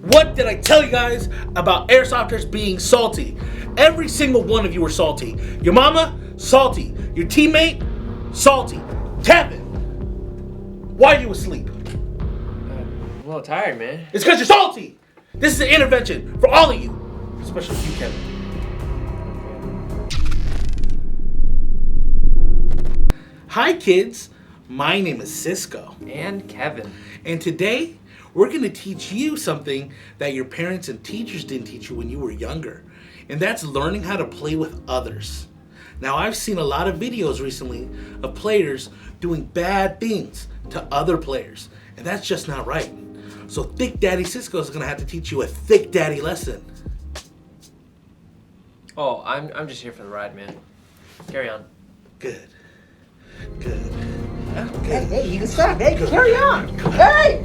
What did I tell you guys about airsofters being salty? Every single one of you are salty. Your mama, salty. Your teammate, salty. Kevin, why are you asleep? I'm a little tired, man. It's because you're salty. This is an intervention for all of you, especially you, Kevin. Hi, kids. My name is Cisco. And Kevin. And today, we're going to teach you something that your parents and teachers didn't teach you when you were younger. And that's learning how to play with others. Now, I've seen a lot of videos recently of players doing bad things to other players. And that's just not right. So Thick Daddy Cisco is going to have to teach you a Thick Daddy lesson. Oh, I'm just here for the ride, man. Carry on. Good. Good. Hey, you can stop. Hey, carry on. Hey!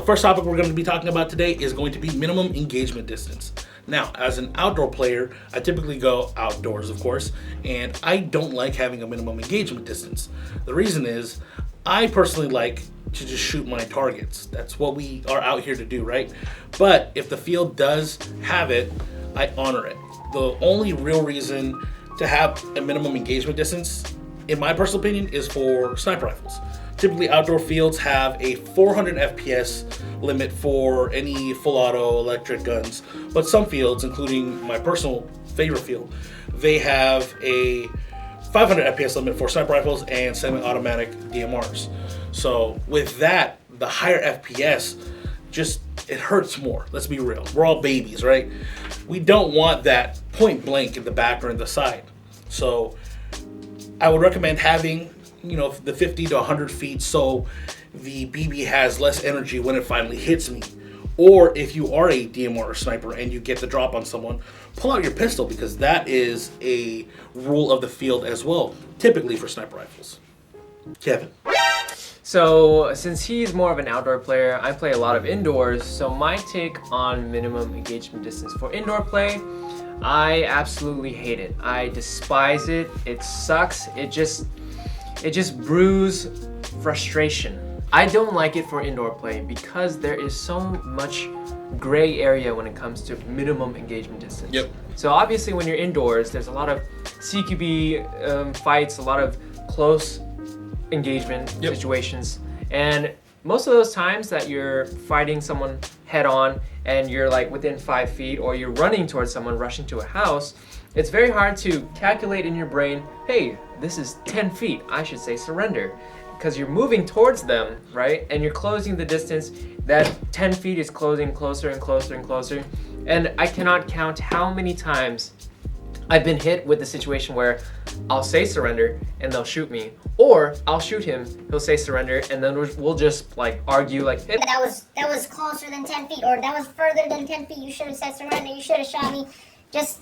First topic we're going to be talking about today is going to be minimum engagement distance. Now, as an outdoor player, I typically go outdoors, of course, and I don't like having a minimum engagement distance. The reason is, I personally like to just shoot my targets. That's what we are out here to do, right? But if the field does have it, I honor it. The only real reason to have a minimum engagement distance, in my personal opinion, is for sniper rifles. Typically, outdoor fields have a 400 FPS limit for any full auto electric guns, but some fields, including my personal favorite field, they have a 500 FPS limit for sniper rifles and semi-automatic DMRs. So with that, the higher FPS it hurts more. Let's be real. We're all babies, right? We don't want that point blank in the back or in the side. So I would recommend having, the 50 to 100 feet so the BB has less energy when it finally hits me. Or if you are a DMR or sniper and you get the drop on someone, pull out your pistol because that is a rule of the field as well, typically for sniper rifles. Kevin. So, since he's more of an outdoor player, I play a lot of indoors, so my take on minimum engagement distance for indoor play, I absolutely hate it. I despise it. It sucks. It just brews frustration. I don't like it for indoor play because there is so much gray area when it comes to minimum engagement distance. Yep. So obviously when you're indoors, there's a lot of CQB fights, a lot of close engagement situations. And most of those times that you're fighting someone head on and you're like within 5 feet or you're running towards someone rushing to a house, it's very hard to calculate in your brain, hey, this is 10 feet, I should say surrender. Because you're moving towards them, right? And you're closing the distance. That 10 feet is closing closer and closer and closer. And I cannot count how many times I've been hit with the situation where I'll say surrender and they'll shoot me. Or I'll shoot him, he'll say surrender, and then we'll just like argue like, hey, that was closer than 10 feet, or that was further than 10 feet, you should have said surrender, you should have shot me. Just...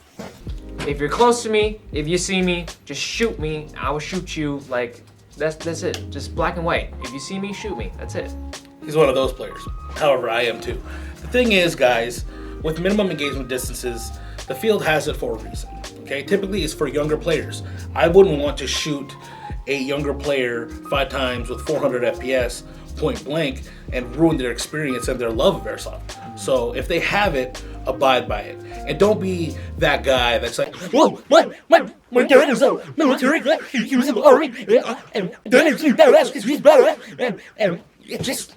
If you're close to me, if you see me, just shoot me, I will shoot you. Like, that's it, just black and white. If you see me, shoot me, that's it. He's one of those players. However, I am too. The thing is, guys, with minimum engagement distances, the field has it for a reason. Okay, typically it's for younger players. I wouldn't want to shoot a younger player 5 times with 400 FPS point blank and ruin their experience and their love of airsoft. So if they have it, abide by it. And don't be that guy that's like, whoa, my dad is a military, he was in the army, and then he's badass because he's better, and just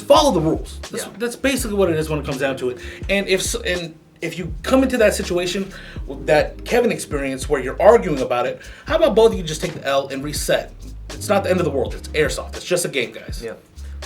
follow the rules. That's basically what it is when it comes down to it. And if you come into that situation that Kevin experienced where you're arguing about it, how about both of you just take the L and reset? It's not the end of the world. It's airsoft. It's just a game, guys. Yeah.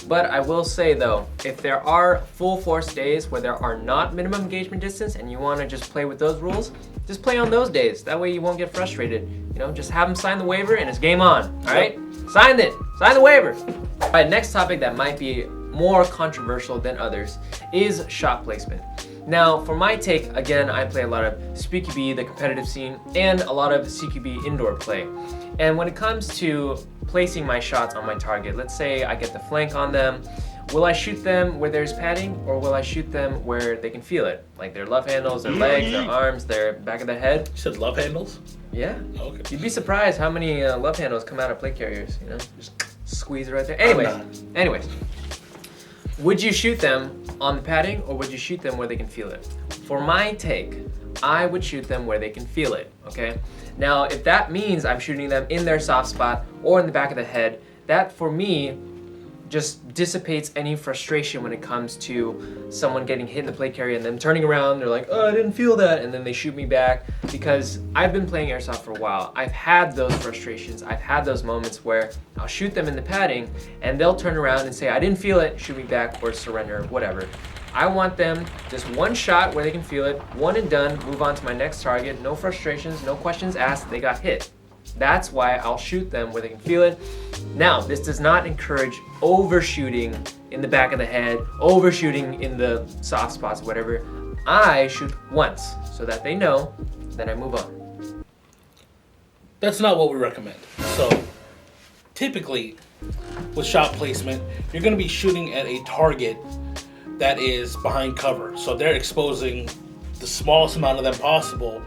But I will say though, if there are full force days where there are not minimum engagement distance and you want to just play with those rules, just play on those days. That way you won't get frustrated. Just have them sign the waiver and it's game on. All right? Sign it. Sign the waiver. All right, next topic that might be more controversial than others is shot placement. Now, for my take, again, I play a lot of CQB, the competitive scene, and a lot of CQB indoor play. And when it comes to placing my shots on my target, let's say I get the flank on them, will I shoot them where there's padding, or will I shoot them where they can feel it? Like their love handles, their legs, their arms, their back of the head. You said love handles? Yeah. Okay. You'd be surprised how many love handles come out of plate carriers, just squeeze it right there. Anyways. Would you shoot them on the padding or would you shoot them where they can feel it? For my take, I would shoot them where they can feel it, okay? Now, if that means I'm shooting them in their soft spot or in the back of the head, that for me just dissipates any frustration when it comes to someone getting hit in the plate carrier and then turning around, they're like, oh, I didn't feel that, and then they shoot me back. Because I've been playing Airsoft for a while. I've had those frustrations. I've had those moments where I'll shoot them in the padding and they'll turn around and say, I didn't feel it, shoot me back, or surrender, whatever. I want them just one shot where they can feel it, one and done, move on to my next target, no frustrations, no questions asked, they got hit. That's why I'll shoot them where they can feel it. Now, this does not encourage overshooting in the back of the head, overshooting in the soft spots, whatever. I shoot once so that they know, then I move on. That's not what we recommend. So, typically, with shot placement, you're going to be shooting at a target that is behind cover. So they're exposing the smallest amount of them possible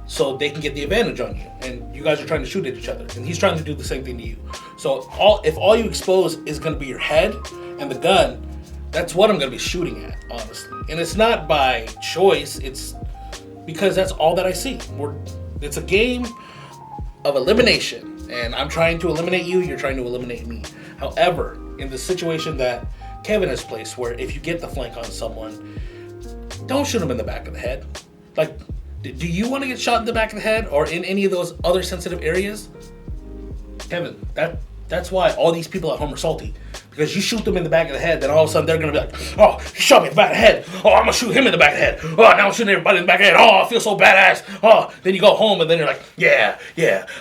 so they can get the advantage on you. And you guys are trying to shoot at each other. And he's trying to do the same thing to you. So if all you expose is going to be your head and the gun, that's what I'm going to be shooting at, honestly. And it's not by choice. It's because that's all that I see. It's a game of elimination. And I'm trying to eliminate you. You're trying to eliminate me. However, in the situation that Kevin has placed, where if you get the flank on someone, don't shoot him in the back of the head. Like, do you want to get shot in the back of the head or in any of those other sensitive areas? Kevin, that's why all these people at home are salty. Because you shoot them in the back of the head, then all of a sudden they're going to be like, oh, he shot me in the back of the head. Oh, I'm going to shoot him in the back of the head. Oh, now I'm shooting everybody in the back of the head. Oh, I feel so badass. Oh, then you go home and then you're like, yeah,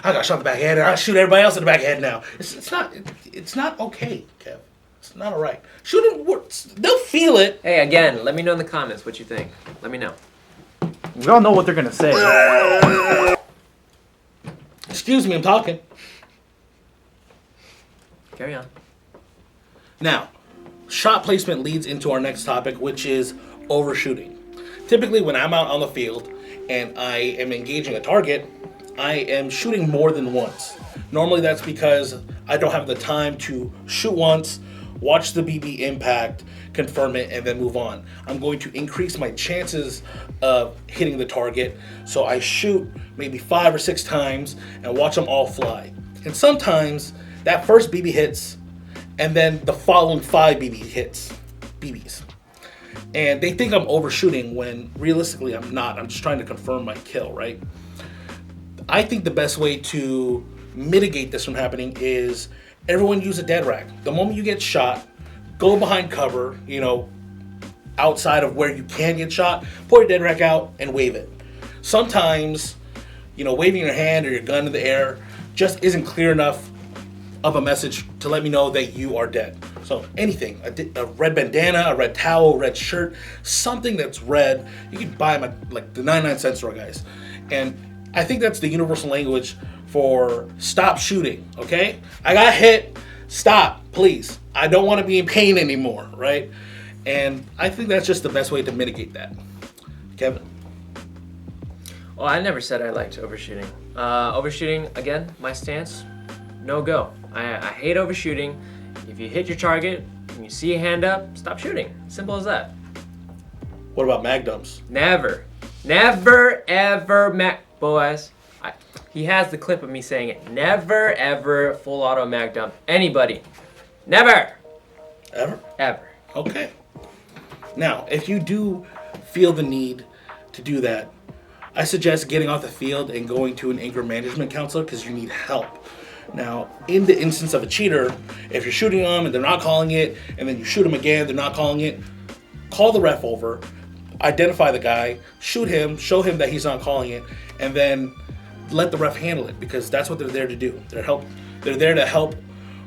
I got shot in the back of the head and I shoot everybody else in the back of the head now. It's not okay, Kev. It's not all right. Shoot them, they'll feel it. Hey, again, let me know in the comments what you think. Let me know. We all know what they're gonna say. Excuse me, I'm talking. Carry on. Now, shot placement leads into our next topic, which is overshooting. Typically, when I'm out on the field and I am engaging a target, I am shooting more than once. Normally, that's because I don't have the time to shoot once, watch the BB impact, confirm it, and then move on. I'm going to increase my chances of hitting the target, so I shoot maybe 5 or 6 times and watch them all fly. And sometimes that first BB hits, and then the following 5 BBs. And they think I'm overshooting when realistically I'm not. I'm just trying to confirm my kill, right? I think the best way to mitigate this from happening is everyone use a dead rack. The moment you get shot, go behind cover, outside of where you can get shot, pull your dead rack out and wave it. Sometimes, waving your hand or your gun in the air just isn't clear enough of a message to let me know that you are dead. So anything, a red bandana, a red towel, red shirt, something that's red, you can buy them at the 99-cent store, guys. And I think that's the universal language for stop shooting, okay? I got hit, stop, please. I don't want to be in pain anymore, right? And I think that's just the best way to mitigate that. Kevin? Well, I never said I liked overshooting. Overshooting, again, my stance, no go. I hate overshooting. If you hit your target and you see a hand up, stop shooting. Simple as that. What about mag dumps? Never, ever, boys. He has the clip of me saying it. Never, ever full auto mag dump anybody. Never. Ever? Ever. Okay. Now, if you do feel the need to do that, I suggest getting off the field and going to an anger management counselor because you need help. Now, in the instance of a cheater, if you're shooting them and they're not calling it, and then you shoot them again, they're not calling it, call the ref over, identify the guy, shoot him, show him that he's not calling it, and then let the ref handle it because that's what they're there to do. They're there to help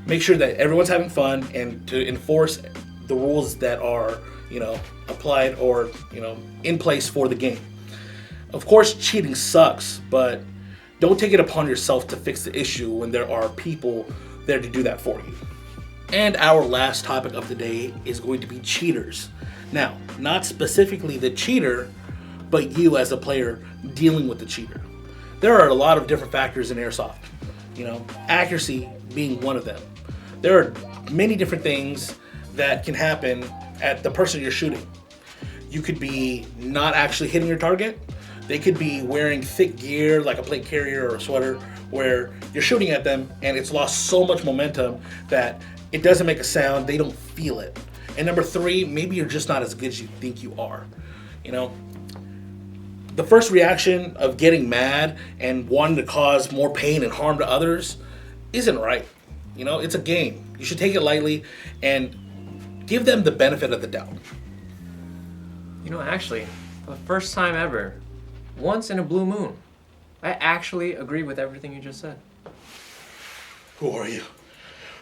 make sure that everyone's having fun and to enforce the rules that are, applied or, in place for the game. Of course, cheating sucks, but don't take it upon yourself to fix the issue when there are people there to do that for you. And our last topic of the day is going to be cheaters. Now, not specifically the cheater, but you as a player dealing with the cheater. There are a lot of different factors in Airsoft, accuracy being one of them. There are many different things that can happen at the person you're shooting. You could be not actually hitting your target. They could be wearing thick gear like a plate carrier or a sweater where you're shooting at them and it's lost so much momentum that it doesn't make a sound, they don't feel it. And number 3, maybe you're just not as good as you think you are. You know, the first reaction of getting mad and wanting to cause more pain and harm to others isn't right. You know, it's a game. You should take it lightly and give them the benefit of the doubt. You know, actually, for the first time ever, once in a blue moon, I actually agree with everything you just said. Who are you?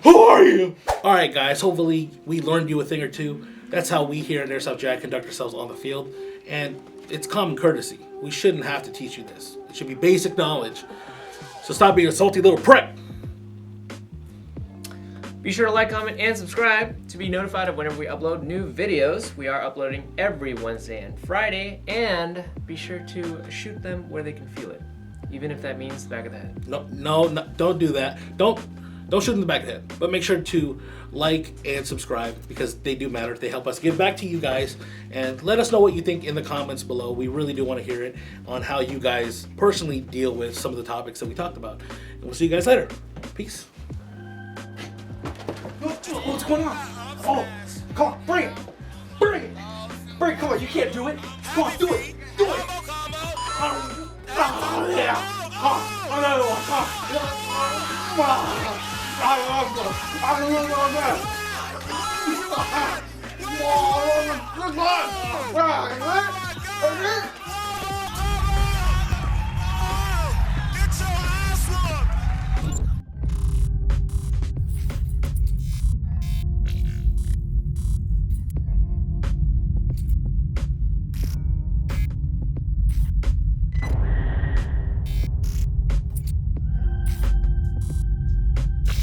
Who are you? All right, guys. Hopefully, we learned you a thing or two. That's how we here at Airsoft Jack conduct ourselves on the field, and it's common courtesy. We shouldn't have to teach you this. It should be basic knowledge. So stop being a salty little prick. Be sure to like, comment, and subscribe to be notified of whenever we upload new videos. We are uploading every Wednesday and Friday, and be sure to shoot them where they can feel it, even if that means the back of the head. No, don't do that. Don't shoot in the back of the head. But make sure to like and subscribe because they do matter. They help us give back to you guys. And let us know what you think in the comments below. We really do want to hear it on how you guys personally deal with some of the topics that we talked about. And we'll see you guys later. Peace. What's going on? Oh, come on, bring it. Bring it. Bring it, come on, you can't do it. Come on, do it. Do it. Oh, yeah. Oh, another one. I love it.